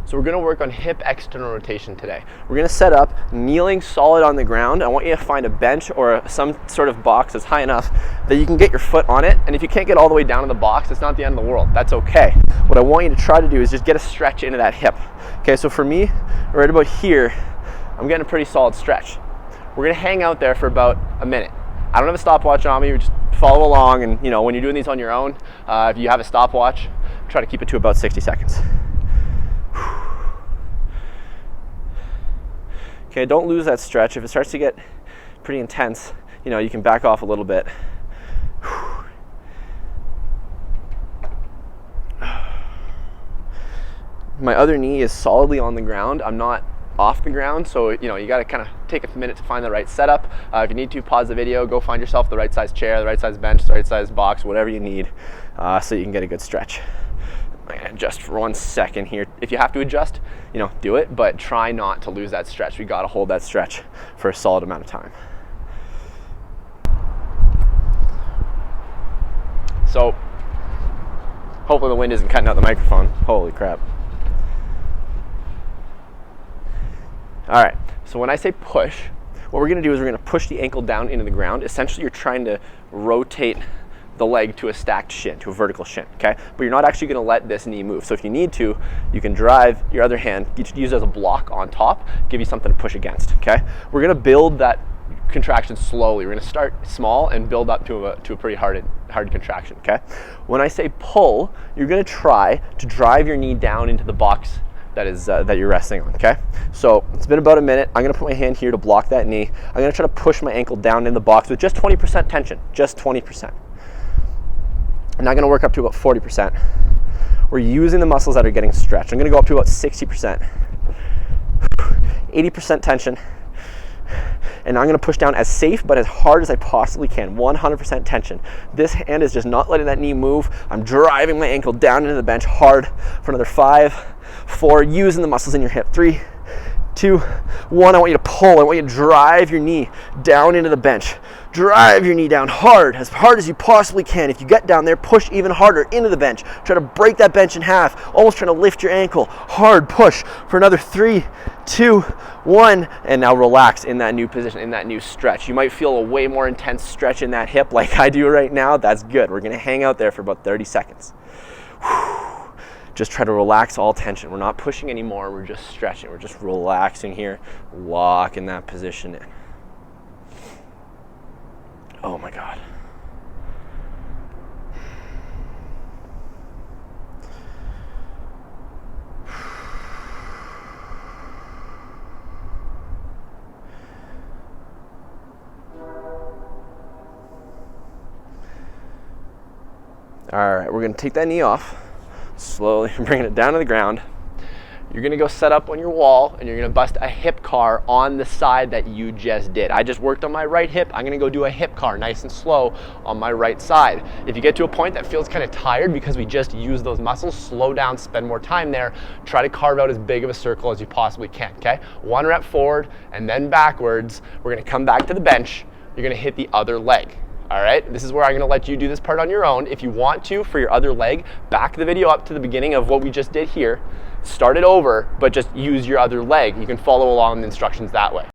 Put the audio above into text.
So we're gonna work on hip external rotation today. We're gonna set up kneeling solid on the ground. I want you to find a bench or some sort of box that's high enough that you can get your foot on it. And if you can't get all the way down to the box, it's not the end of the world. That's okay. What I want you to try to do is just get a stretch into that hip. Okay, so for me, right about here, I'm getting a pretty solid stretch. We're gonna hang out there for about a minute. I don't have a stopwatch on me, just follow along, and you know, when you're doing these on your own, if you have a stopwatch, try to keep it to about 60 seconds. Okay, don't lose that stretch. If it starts to get pretty intense, you know, you can back off a little bit. My other knee is solidly on the ground. I'm not off the ground, so you know, you got to kind of take a minute to find the right setup. If you need to, pause the video, go find yourself the right size chair, the right size bench, the right size box, whatever you need, so you can get a good stretch. I'm gonna adjust for 1 second here. If you have to adjust, you know, do it, but try not to lose that stretch. We got to hold that stretch for a solid amount of time. So hopefully the wind isn't cutting out the microphone. Holy crap. All right, so when I say push, what we're gonna do is we're gonna push the ankle down into the ground. Essentially, you're trying to rotate the leg to a stacked shin, to a vertical shin, okay? But you're not actually gonna let this knee move. So if you need to, you can drive your other hand, use it as a block on top, give you something to push against, okay? We're gonna build that contraction slowly. We're gonna start small and build up to a pretty hard contraction, okay? When I say pull, you're gonna try to drive your knee down into the box that you're resting on, okay? So it's been about a minute. I'm gonna put my hand here to block that knee. I'm gonna try to push my ankle down in the box with just 20% tension, just 20%. I'm not gonna work up to about 40%. We're using the muscles that are getting stretched. I'm gonna go up to about 60%. 80% tension. And I'm gonna push down as safe but as hard as I possibly can, 100% tension. This hand is just not letting that knee move. I'm driving my ankle down into the bench hard for another 5, 4, using the muscles in your hip. 3, 2, 1, I want you to pull. I want you to drive your knee down into the bench. Drive your knee down hard as you possibly can. If you get down there, push even harder into the bench. Try to break that bench in half, almost trying to lift your ankle. Hard push for another 3, 2, 1, and now relax in that new position, in that new stretch. You might feel a way more intense stretch in that hip like I do right now. That's good. We're gonna hang out there for about 30 seconds. Just try to relax all tension. We're not pushing anymore, we're just stretching. We're just relaxing here, lock in that position in. Oh my God. All right, we're gonna take that knee off, slowly bringing it down to the ground. You're gonna go set up on your wall and you're gonna bust a hip car on the side that you just did. I just worked on my right hip. I'm gonna go do a hip car nice and slow on my right side. If you get to a point that feels kind of tired because we just used those muscles, slow down, spend more time there. Try to carve out as big of a circle as you possibly can, okay? 1 rep forward and then backwards. We're gonna come back to the bench. You're gonna hit the other leg. All right, this is where I'm gonna let you do this part on your own. If you want to, for your other leg, back the video up to the beginning of what we just did here. Start it over, but just use your other leg. You can follow along the instructions that way.